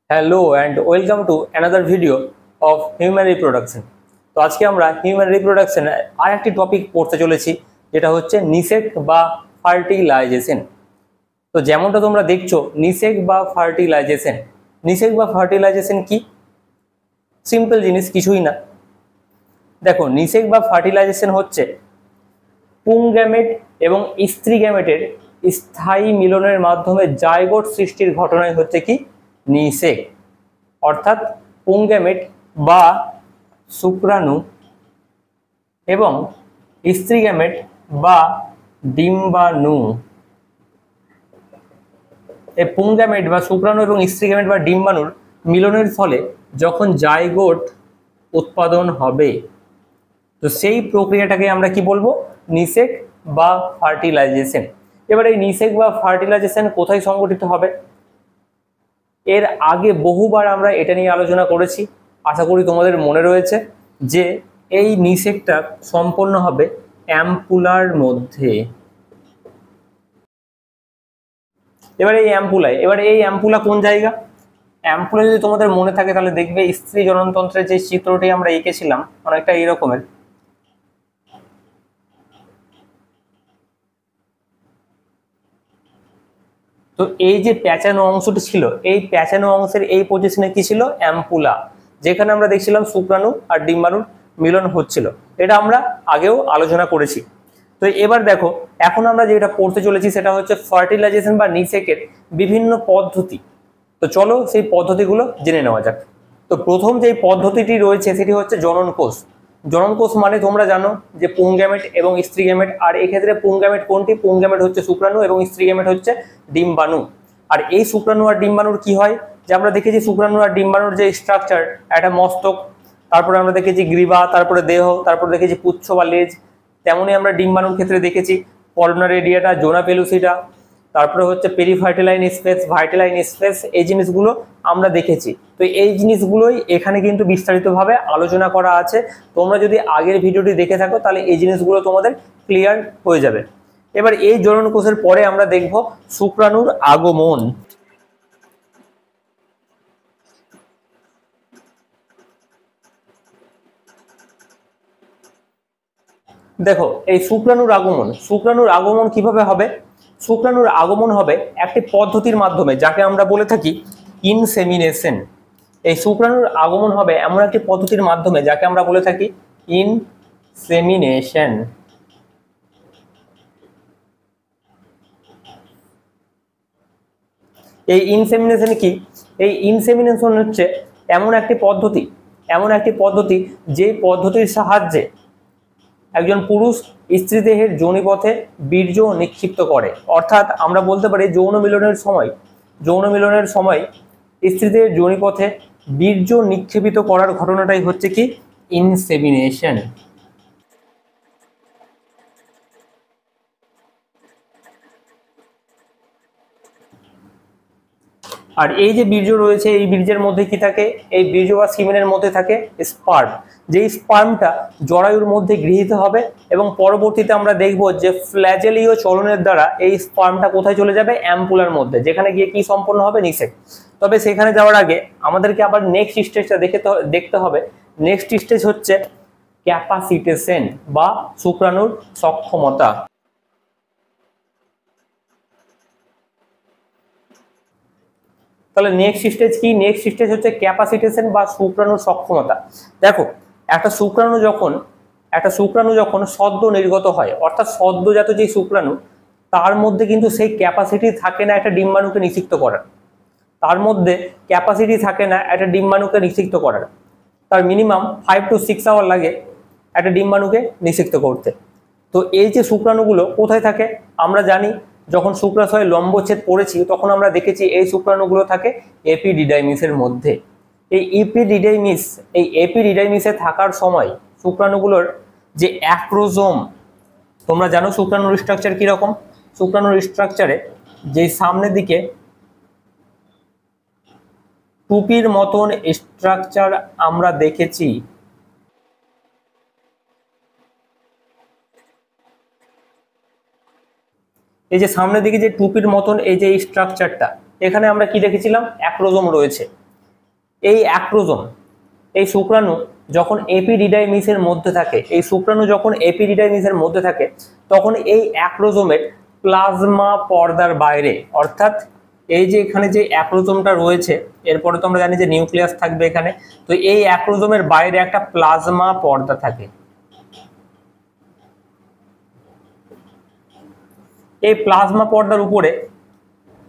Hello and welcome to another video of human reproduction. তো আজকে আমরা হিউম্যান রিপ্রোডাকশনের আর একটি টপিক পড়তে চলেছি, যেটা হচ্ছে নিষেক বা ফার্টিলাইজেশন। তো যেমনটা তোমরা দেখছো, নিষেক বা ফার্টিলাইজেশন কি? সিম্পল জিনিস, কিছুই না। দেখো, নিষেক বা ফার্টিলাইজেশন হচ্ছে পুংগ্যামেট এবং স্ত্রী গ্যামেটের স্থায়ী মিলনের মাধ্যমে জাইগোট সৃষ্টির ঘটনাই হচ্ছে কি নিষেক। অর্থাৎ পুংগ্যামেট বা শুক্রাণু এবং স্ত্রী গ্যামেট বা ডিম্বাণু, এই পুংগ্যামেট বা শুক্রাণু এবং স্ত্রী গ্যামেট বা ডিম্বাণুর মিলনের ফলে যখন জাইগোট উৎপাদন হবে, তো সেই প্রক্রিয়াটাকে আমরা কি বলবো? নিষেক বা ফার্টিলাইজেশন। এবার এই নিষেক বা ফার্টিলাইজেশন কোথায় সংঘটিত হবে? এর আগে বহুবার আমরা এটা নিয়ে আলোচনা করেছি, আশা করি তোমাদের মনে রয়েছে যে এই নিষেকটা সম্পন্ন হবে অ্যাম্পুলার মধ্যে। এবার এই অ্যাম্পুলা কোন জায়গা? অ্যাম্পুলা যদি তোমাদের মনে থাকে তাহলে দেখবে স্ত্রী জননতন্ত্রের যে চিত্রটি আমরা এঁকেছিলাম অনেকটা এই রকমের। তো এই যে প্যাঁচানো অংশটি ছিল, এই প্যাঁচানো অংশের এই পজিশনে কি ছিল? অ্যাম্পুলা, যেখানে আমরা দেখছিলাম শুক্রাণু আর ডিম্বাণুর মিলন হচ্ছিল। এটা আমরা আগেও আলোচনা করেছি। তো এবার দেখো, এখন আমরা যেটা পড়তে চলেছি সেটা হচ্ছে ফার্টিলাইজেশন বা নিষেকের বিভিন্ন পদ্ধতি। তো চলো সেই পদ্ধতিগুলো জেনে নেওয়া যাক। তো প্রথম যে পদ্ধতিটি রয়েছে সেটি হচ্ছে জনন কোষ। জনন কোষ মানে তোমরা জানো যে পুংগ্যামেট এবং স্ত্রী গ্যামেট, আর এক্ষেত্রে পুংগ্যামেট কোনটি? পুংগ্যামেট হচ্ছে শুক্রাণু এবং স্ত্রী গ্যামেট হচ্ছে ডিম্বাণু। আর এই শুক্রাণু আর ডিম্বাণুর কি হয়, যে আমরা দেখেছি শুক্রাণু আর ডিম্বাণুর যে স্ট্রাকচার, একটা মস্তক, তারপরে আমরা দেখেছি গ্রীবা, তারপরে দেহ, তারপরে দেখেছি পুচ্ছ বা লেজ। তেমনই আমরা ডিম্বাণুর ক্ষেত্রে দেখেছি কর্নার এরিয়াটা, জোনা পেলুসিটা, তারপরে হচ্ছে পেরিভার্টিলাইন স্পেস, ভার্টিলাইন স্পেস, এই জিনিসগুলো আমরা দেখেছি। তো এই জিনিসগুলোই এখানে কিন্তু বিস্তারিতভাবে আলোচনা করা আছে। তোমরা যদি আগের ভিডিওটি দেখে থাকো তাহলে এই জিনিসগুলো তোমাদের ক্লিয়ার হয়ে যাবে। এবার এই জনন কোষের পরে আমরা দেখব শুক্রাণুর আগমন। দেখো, এই শুক্রাণুর আগমন কিভাবে হবে? শুক্রাণুর আগমন হবে একটি পদ্ধতির মাধ্যমে, যাকে আমরা বলে থাকি ইনসেমিনেশন। এই শুক্রাণুর আগমন হবে এমন একটি পদ্ধতির মাধ্যমে যাকে আমরা বলে থাকি ইনসেমিনেশন। এই ইনসেমিনেশন কি? এই ইনসেমিনেশন হচ্ছে এমন একটি পদ্ধতি যে পদ্ধতির সাহায্যে একজন পুরুষ স্ত্রী দেহের যোনিপথে বীর্য নিক্ষিপ্ত করে। অর্থাৎ আমরা বলতে পারি যৌন মিলনের সময় স্ত্রী দেহের যোনিপথে বীর্য নিক্ষেপিত করার ঘটনাটাই হচ্ছে কি ইনসেমিনেশন। আর এই যে বীর্য রয়েছে, এই বীর্যের মধ্যে কি থাকে? এই বীর্য বা সিমেনের মধ্যে থাকে স্পার্ম। যেই স্পার্মটা জরায়ুর মধ্যে গৃহীত হবে এবং পরবর্তীতে আমরা দেখব যে ফ্ল্যাজেলীয় চলনের দ্বারা এই স্পার্মটা কোথায় চলে যাবে? অ্যাম্পুলার মধ্যে, যেখানে গিয়ে কি সম্পন্ন হবে? নিষেক। তবে সেখানে যাওয়ার আগে আমাদেরকে আবার নেক্সট স্টেজটা দেখতে হবে। নেক্সট স্টেজ হচ্ছে ক্যাপাসিটেশন বা শুক্রাণুর সক্ষমতা। তাহলে নেক্সট স্টেজ কি? নেক্সট স্টেজ হচ্ছে ক্যাপাসিটেশন বা শুক্রাণুর সক্ষমতা। দেখো, একটা শুক্রাণু যখন সদ্য নির্গত হয়, অর্থাৎ সদ্যজাত যে শুক্রাণু, তার মধ্যে কিন্তু সেই ক্যাপাসিটি থাকে না একটা ডিম্বাণুকে নিষিক্ত করার। তার মিনিমাম 5 to 6 আওয়ার লাগে একটা ডিম্বাণুকে নিষিক্ত করতে। তো এই যে শুক্রাণুগুলো কোথায় থাকে? আমরা জানি যখন শুক্রাশয়ে লম্বচ্ছেদ পড়েছি তখন আমরা দেখেছি এই শুক্রাণুগুলো থাকে এপিডিডাইমিসের মধ্যে। এই এপিডিডাইমিসে থাকার সময় শুক্রাণুগুলোর যে অ্যাক্রোজোম, তোমরা জানো শুক্রাণুর স্ট্রাকচার কিরকম? শুক্রাণুর স্ট্রাকচারে যে সামনের দিকে টুপির মতন স্ট্রাকচার আমরা দেখেছি, এই যে সামনের দিকে যে টুপির মতন এই যে স্ট্রাকচারটা, এখানে আমরা কি দেখেছিলাম? অ্যাক্রোজোম রয়েছে। এই অ্যাক্রোজোম, এই শুক্রাণু যখন এপিডিডাইমিসের মধ্যে থাকে, এই শুক্রাণু যখন এপিডিডাইমিসের মধ্যে থাকে, তখন এই অ্যাক্রোজোমের প্লাজমা পর্দার বাইরে, অর্থাৎ এই যে এখানে যে অ্যাক্রোজোমটা রয়েছে, এরপরে তো আমরা জানি যে নিউক্লিয়াস থাকবে এখানে, তো এই অ্যাক্রোজোমের বাইরে একটা প্লাজমা পর্দা থাকে। এই প্লাজমা পর্দার উপরে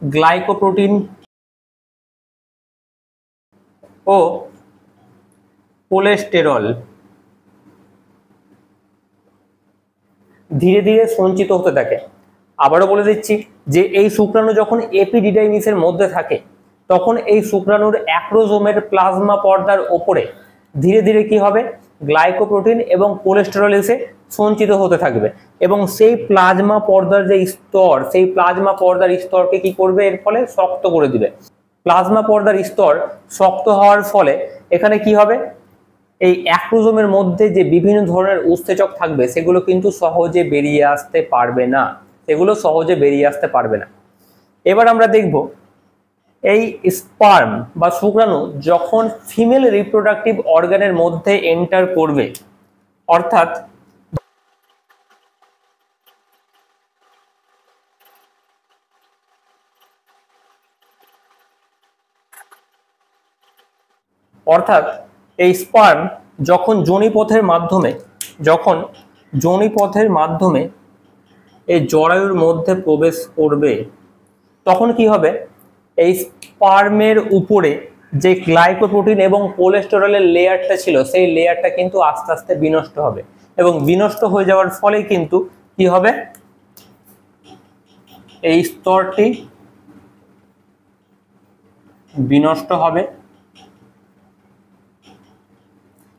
গ্লাইকোপ্রোটিন ও কোলেস্টেরল ধীরে ধীরে সঞ্চিত হতে থাকে। আবারও বলে দিচ্ছি যে এই শুক্রাণু যখন এপিডিডাইমিসের মধ্যে থাকে, তখন এই শুক্রাণুর অ্যাক্রোজোমের প্লাজমা পর্দার ওপরে ধীরে ধীরে কি হবে, গ্লাইকোপ্রোটিন এবং কোলেস্টেরল এসে সঞ্চিত হতে থাকবে, এবং সেই প্লাজমা পর্দার যে স্তর, সেই প্লাজমা পর্দার স্তরকে কি করবে, এর ফলে শক্ত করে দিবে। প্লাজমা পর্দার স্তর শক্ত হওয়ার ফলে এখানে কি হবে, এই অ্যাক্রোজোমের মধ্যে যে বিভিন্ন ধরনের উৎসেচক থাকবে সেগুলো কিন্তু সহজে বেরিয়ে আসতে পারবে না, সেগুলো সহজে বেরিয়ে আসতে পারবে না। এবার আমরা দেখব এই স্পার্ম বা শুক্রাণু যখন ফিমেল রিপ্রোডাক্টিভ অর্গানের মধ্যে এন্টার করবে, অর্থাৎ এই স্পার্ম যখন যোনিপথের মাধ্যমে এই জরায়ুর মধ্যে প্রবেশ করবে, তখন কি হবে, এই স্পার্মের উপরে যে গ্লাইকোপ্রোটিন এবং কোলেস্টেরলের লেয়ারটা ছিল, সেই লেয়ারটা কিন্তু আস্তে আস্তে বিনষ্ট হবে, এবং বিনষ্ট হয়ে যাওয়ার ফলে কিন্তু কি হবে, এই স্তরটি বিনষ্ট হবে,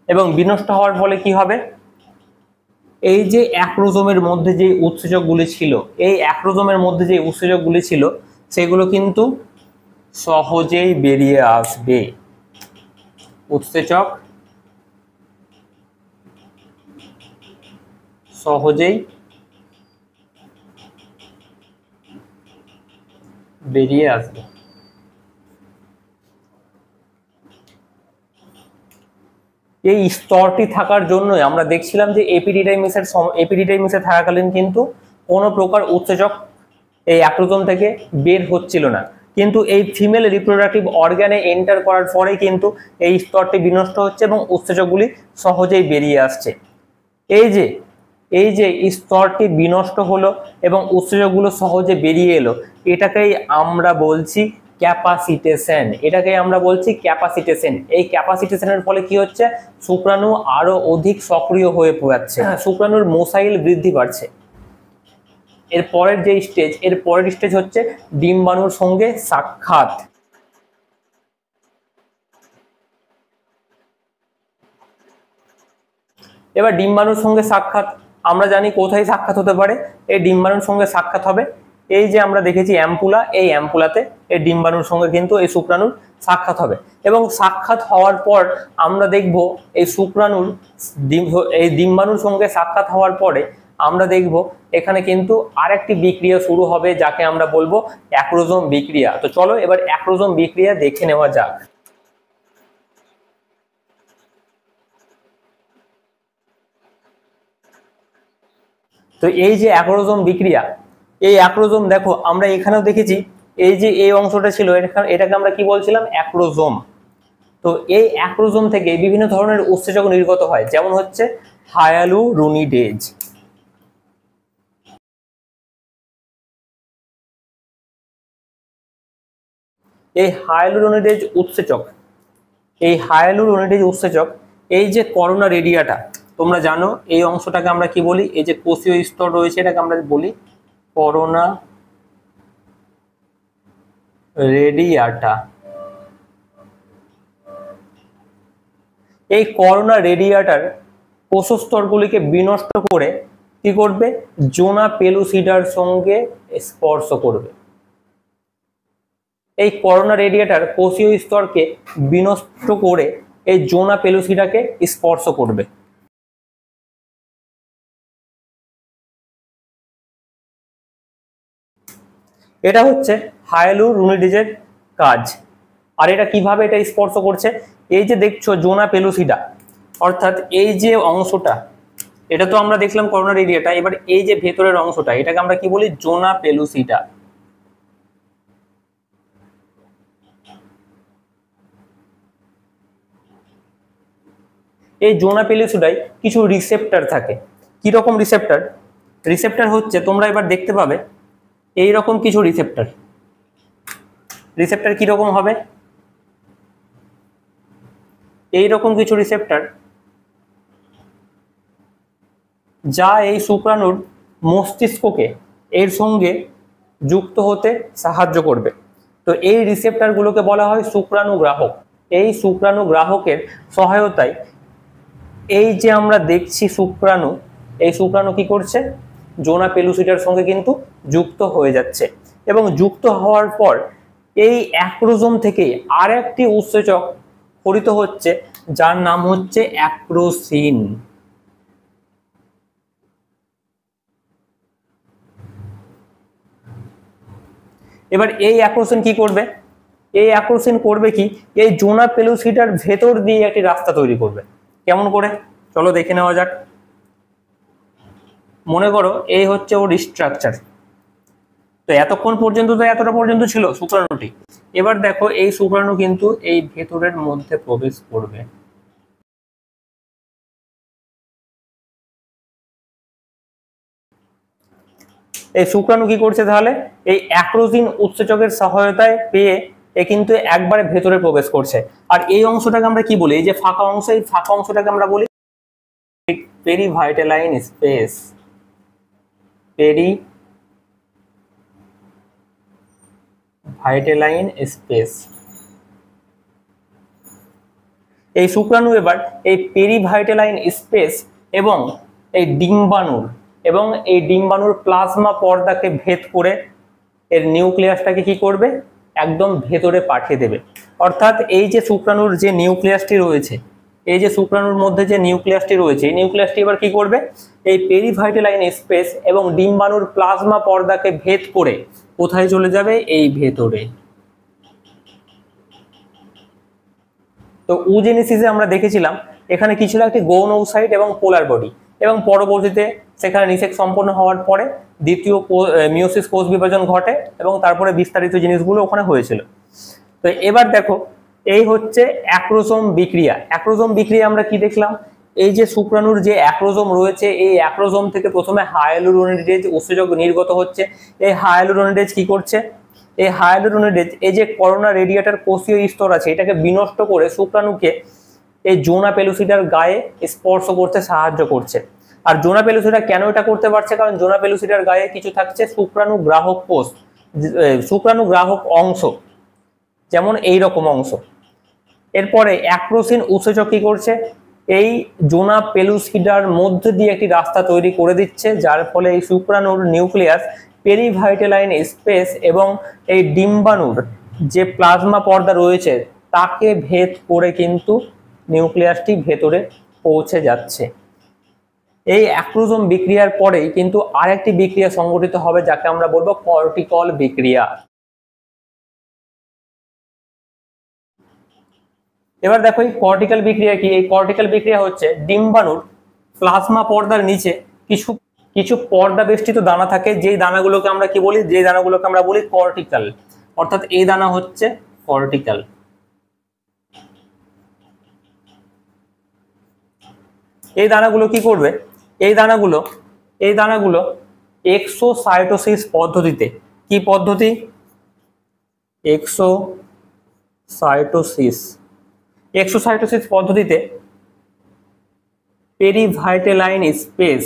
এবং বিনষ্ট হওয়ার ফলে কি হবে, এই যে অ্যাক্রোজোমের মধ্যে যে উৎসেচকগুলি ছিল, এই অ্যাক্রোজোমের মধ্যে যে উৎসেচকগুলি ছিল সেগুলো কিন্তু সহজেই বেরিয়ে আসবে। উৎসেচক সহজেই বেরিয়ে আসবে। এই স্তরটি থাকার জন্য আমরা দেখছিলাম যে এপিডিডাইমিসে থাকাকালীন কিন্তু কোনো প্রকার উৎসেচক এই অ্যাক্রোজোম থেকে বের হচ্ছিল না, কিন্তু এই ফিমেল রিপ্রোডাক্টিভ অর্গানে এন্টার করার পরে কিন্তু এই স্তরটি বিনষ্ট হচ্ছে এবং উৎসেচকগুলি সহজেই বেরিয়ে আসছে। এই যে স্তরটি বিনষ্ট হলো এবং উৎসেচকগুলো সহজে বেরিয়ে এলো, এটাকেই আমরা বলছি ক্যাপাসিটেশন। এই ক্যাপাসিটেশনের ফলে কি হচ্ছে, শুক্রাণু আরো অধিক সক্রিয় হয়ে যাচ্ছে, শুক্রাণুর মোসাইল বৃদ্ধি পাচ্ছে। এর পরের স্টেজ হচ্ছে ডিম্বাণুর সঙ্গে সাক্ষাৎ। এবার ডিম্বাণুর সঙ্গে সাক্ষাৎ আমরা জানি কোথায় সাক্ষাৎ হতে পারে, এই ডিম্বাণুর সঙ্গে সাক্ষাৎ হবে, এই যে আমরা দেখেছি অ্যাম্পুলা, এই অ্যাম্পুলাতে এই ডিম্বাণুর সঙ্গে কিন্তু এই শুক্রাণুর সাক্ষাৎ হবে, এবং সাক্ষাৎ হওয়ার পর আমরা দেখব এই ডিম্বাণুর সঙ্গে সাক্ষাৎ হওয়ার পরে আমরা দেখব এখানে কিন্তু আরেকটি বিক্রিয়া শুরু হবে, যাকে আমরা বলবো অ্যাক্রোজোম বিক্রিয়া। তো চলো এবার অ্যাক্রোজোম বিক্রিয়া দেখে নেওয়া যাক। তো এই যে অ্যাক্রোজোম বিক্রিয়া, এই অ্যাক্রোজোম দেখো আমরা এখানেও দেখেছি, এই যে এই অংশটা ছিল এটাকে আমরা কি বলছিলাম, অ্যাক্রোজোম। তো এই অ্যাক্রোজোম থেকে বিভিন্ন ধরনের উৎসেচক নির্গত হয়, যেমন হচ্ছে হায়ালুরোনিডেজ। এই হায়ালুরোনিডেজ উৎসেচক এই যে করোনা রেডিয়াটা তোমরা জানো, এই অংশটাকে আমরা কি বলি, এই যে কোষীয় স্তর রয়েছে এটাকে আমরা বলি করোনা রেডিয়াটা। এই করোনা রেডিয়াটার কোষস্তরগুলিকে বিনষ্ট করে কি করবে, জোনা পেলুসিডার সঙ্গে স্পর্শ করবে। এই করোনা রেডিয়াটার কোষীয় স্তরকে বিনষ্ট করে এই জোনা পেলুসিডাকে স্পর্শ করবে। এটা হচ্ছে হায়ালুরোনিডেজের কাজ। আর এটা কিভাবে এটা স্পর্শ করছে, এই যে দেখছো জোনা পেলুসিডা, অর্থাৎ এই যে অংশটা, এটা তো আমরা দেখলাম করোনার এরিয়াটা, এবার এই যে ভেতরের অংশটা এটাকে আমরা কি বলি, জোনা পেলুসিডা। এই জোনা পেলুসিডায় কিছু রিসেপ্টর থাকে। কি রকম রিসেপ্টর? রিসেপ্টর হচ্ছে, তোমরা এবার দেখতে পাবে এই রকম কিছু রিসেপ্টর। রিসেপ্টর কি রকম হবে? এই রকম কিছু রিসেপ্টর, যা এই শুক্রাণুর মস্তিষ্ককে এর সঙ্গে যুক্ত হতে সাহায্য করবে। তো এই রিসেপ্টরগুলোকে বলা হয় শুক্রাণুগ্রাহক। এই শুক্রাণুগ্রাহকের সহায়তায় এই যে আমরা দেখছি শুক্রাণু, এই শুক্রাণু কি করছে, জোনা পেলুসিডার সঙ্গে কিন্তু যুক্ত হয়ে যাচ্ছে, এবং যুক্ত হওয়ার পর এই অ্যাক্রোজোম থেকে আর একটি উৎসেচক খরিত হচ্ছে, যার নাম হচ্ছে অ্যাক্রোসিন। এবার এই অ্যাক্রোসিন কি করবে? এই অ্যাক্রোসিন করবে কি, এই জোনা পেলুসিডার ভেতর দিয়ে একটি রাস্তা তৈরি করবে। কেমন করে, চলো দেখে নেওয়া যাক। মনে করো এই হচ্ছে ওর স্ট্রাকচার। তো এতক্ষণ পর্যন্ত তো এতটা পর্যন্ত ছিল শুক্রাণুটি। এবার দেখো এই শুক্রাণু কিন্তু এই ভেতরের মধ্যে প্রবেশ করবে। এই শুক্রাণু কি করছে তাহলে, এই অ্যাক্রোসিন উৎসেচকের সহায়তায় পেয়ে এ কিন্তু একবারে ভেতরে প্রবেশ করছে। আর এই অংশটাকে আমরা কি বলি, এই যে ফাঁকা অংশ, এই ফাঁকা অংশটাকে আমরা বলি পেরিভাইটালাইন স্পেস। পেরিভাইটালাইন স্পেস। এই শুক্রাণু এবার এই পেরিভাইটালাইন স্পেস এবং এই ডিম্বাণুর প্লাজমা পর্দাকে ভেদ করে এর নিউক্লিয়াসটাকে কি করবে, একদম ভেতরে পাঠিয়ে দেবে। অর্থাৎ এই যে শুক্রাণুর যে নিউক্লিয়াসটি রয়েছে, এই যে শুক্রাণুর মধ্যে যে নিউক্লিয়াসটি রয়েছে, এই নিউক্লিয়াসটি এবার কি করবে, এই পেরিভাইটালাইন স্পেস এবং ডিম্বাণুর প্লাজমা পর্দাকে ভেদ করে কোথায় চলে যাবে, এই ভেতরে। তো উজেনেসিসে আমরা দেখেছিলাম এখানে কিছু একটি গৌণ ওসাইট এবং পোলার বডি, এবং পরবর্তীতে সেখানে নিষেক সম্পন্ন হওয়ার পরে দ্বিতীয় মিওসিস কোষ বিভাজন ঘটে, এবং তারপরে বিস্তারিত জিনিসগুলো ওখানে হয়েছিল। তো এবার দেখো এই হচ্ছে অ্যাক্রোসোম বিক্রিয়া। অ্যাক্রোসোম বিক্রিয়া আমরা কি দেখলাম, এই যে শুক্রাণুর যে অ্যাক্রোসোম রয়েছে, এই অ্যাক্রোসোম থেকে প্রথমে হায়ালুরোনিডেজ উৎসেচক নির্গত হচ্ছে। এই হায়ালুরোনিডেজ কি করছে, এই হায়ালুরোনিডেজ এই যে করোনা রেডিয়েটার কোষীয় স্তর আছে এটাকে বিনষ্ট করে শুক্রাণুকে এই জোনা পেলুসিডার গায়ে স্পর্শ করতে সাহায্য করছে। আর জোনা পেলুসিডা কেন এটা করতে পারছে, কারণ জোনা পেলুসিডার গায়ে কিছু থাকছে শুক্রাণু গ্রাহক কোষ, শুক্রাণু গ্রাহক অংশ, যেমন এই রকম অংশ। এরপরে অ্যাক্রোসিন উৎসেচক কি করছে, এই জোনা পেলুসিডার মধ্যে দিয়ে একটি রাস্তা তৈরি করে দিচ্ছে, যার ফলে এই শুক্রাণুর নিউক্লিয়াস, পেরিভাইটালাইন স্পেস এবং এই ডিম্বাণুর যে প্লাজমা পর্দা রয়েছে তাকে ভেদ করে কিন্তু নিউক্লিয়াসটি ভেতরে পৌঁছে যাচ্ছে। এই অ্যাক্রোসোম বিক্রিয়ার পরেই কিন্তু আরেকটি বিক্রিয়া সংঘটিত হবে, যাকে আমরা বলবো কর্টিকল বিক্রিয়া। এবার দেখো এই কর্টিক্যাল বিক্রিয়া কি, এই কর্টিক্যাল বিক্রিয়া হচ্ছে ডিম্বাণুর প্লাজমা পর্দার নিচে কিছু কিছু পর্দা বেষ্টিত দানা থাকে, যেই দানাগুলোকে আমরা কি বলি, যেই দানাগুলোকে আমরা বলি কর্টিক্যাল। অর্থাৎ এই দানা হচ্ছে কর্টিক্যাল। এই দানাগুলো কি করবে, এই দানাগুলো এক্সোসাইটোসিস পদ্ধতিতে, কি পদ্ধতি, এক্সোসাইটোসিস পদ্ধতিতে পেরিভাইটালাইন স্পেস,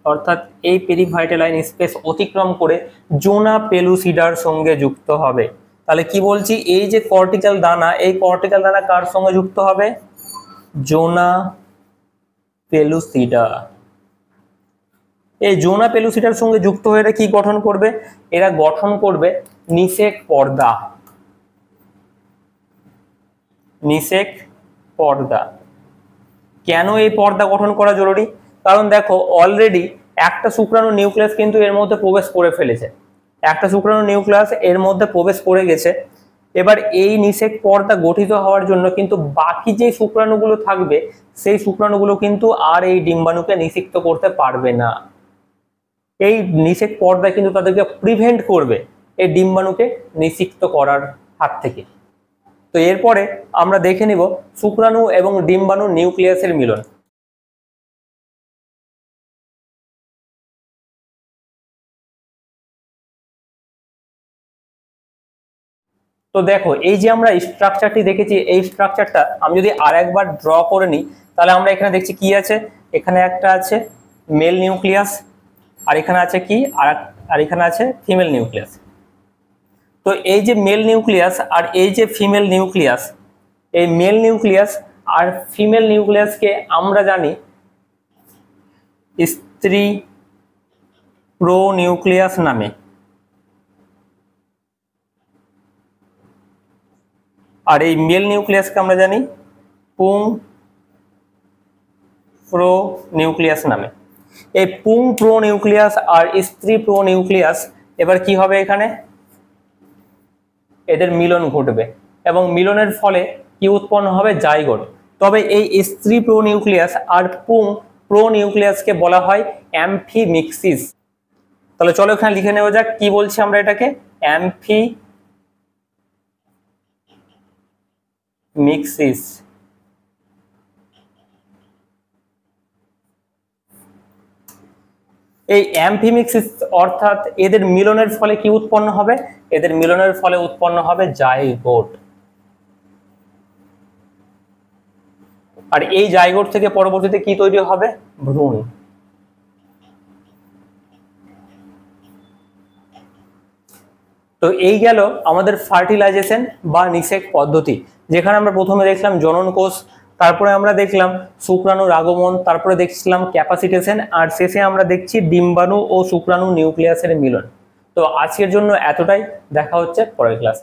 অর্থাৎ এই পেরিভাইটালাইন স্পেস অতিক্রম করে জোনা পেলুসিডার সঙ্গে যুক্ত হবে। তাহলে কি বলছি, এই যে কর্টিক্যাল দানা, এই কর্টিক্যাল দানা কার সঙ্গে যুক্ত হবে, জোনা পেলুসিডা। এই জোনা পেলুসিডার সঙ্গে যুক্ত হয়ে এরা কি গঠন করবে, এরা গঠন করবে নিষেক পর্দা। নিষেক পর্দা। কেন এই পর্দা গঠন করা জরুরি, কারণ দেখো অলরেডি একটা শুক্রাণু নিউক্লিয়াস কিন্তু এর মধ্যে প্রবেশ করে ফেলেছে, একটা শুক্রাণু নিউক্লিয়াস এর মধ্যে প্রবেশ করে গেছে। এবার এই নিষেক পর্দা গঠিত হওয়ার জন্য কিন্তু বাকি যে শুক্রাণুগুলো থাকবে সেই শুক্রাণুগুলো কিন্তু আর এই ডিম্বাণুকে নিষিক্ত করতে পারবে না। এই নিষেক পর্দা কিন্তু তাদেরকে প্রিভেন্ট করবে এই ডিম্বাণুকে নিষিক্ত করার হাত থেকে। তো এরপরে আমরা দেখে নিব শুক্রাণু এবং ডিম্বাণু নিউক্লিয়াসের মিলন। তো দেখো এই যে আমরা স্ট্রাকচারটি দেখেছি, এই স্ট্রাকচারটা আমি যদি আরেকবার ড্র করে নিই তাহলে আমরা এখানে দেখছি কি আছে, এখানে একটা আছে মেল নিউক্লিয়াস, আর এখানে আছে কি আর এখানে আছে ফিমেল নিউক্লিয়াস। তো এই যে মেল নিউক্লিয়াস আর এই যে ফিমেল নিউক্লিয়াস, এই মেল নিউক্লিয়াস আর ফিমেল নিউক্লিয়াসকে আমরা জানি স্ত্রী প্রো নিউক্লিয়াস নামে, আর এই মেল নিউক্লিয়াসকে আমরা জানি পুং প্রো নিউক্লিয়াস নামে। এই পুং প্রো নিউক্লিয়াস আর স্ত্রী প্রো নিউক্লিয়াস এবার কি হবে, এখানে এদের মিলন ঘটবে এবং মিলনের ফলে কি উৎপন্ন হবে, জাইগোট। তবে এই স্ত্রী প্রো নিউক্লিয়াস আর পুং প্রো নিউক্লিয়াসকে বলা হয় অ্যাম্ফিমিক্সিস। তাহলে চলো এখানে লিখে নেওয়া যাক কি বলছি আমরা এটাকে, অ্যাম্ফিমিক্সিস। এই অ্যাম্ফিমিক্সিস অর্থাৎ এদের মিলনের ফলে কি উৎপন্ন হবে, এদের মিলনের ফলে উৎপন্ন হবে জাইগোট। আর এই জাইগোট থেকে পরবর্তীতে কি তৈরি হবে, ভ্রূণ। তো এই গেল আমাদের ফার্টিলাইজেশন বা নিষেক পদ্ধতি, যেখানে আমরা প্রথমে দেখলাম জনন কোষ, তারপরে আমরা দেখলাম শুক্রাণুর আগমন, তারপরে দেখছিলাম ক্যাপাসিটেশন, আর শেষে আমরা দেখছি ডিম্বাণু ও শুক্রাণু নিউক্লিয়াসের মিলন। তো আজকের জন্য এতটাই, দেখা হচ্ছে পরের ক্লাসে।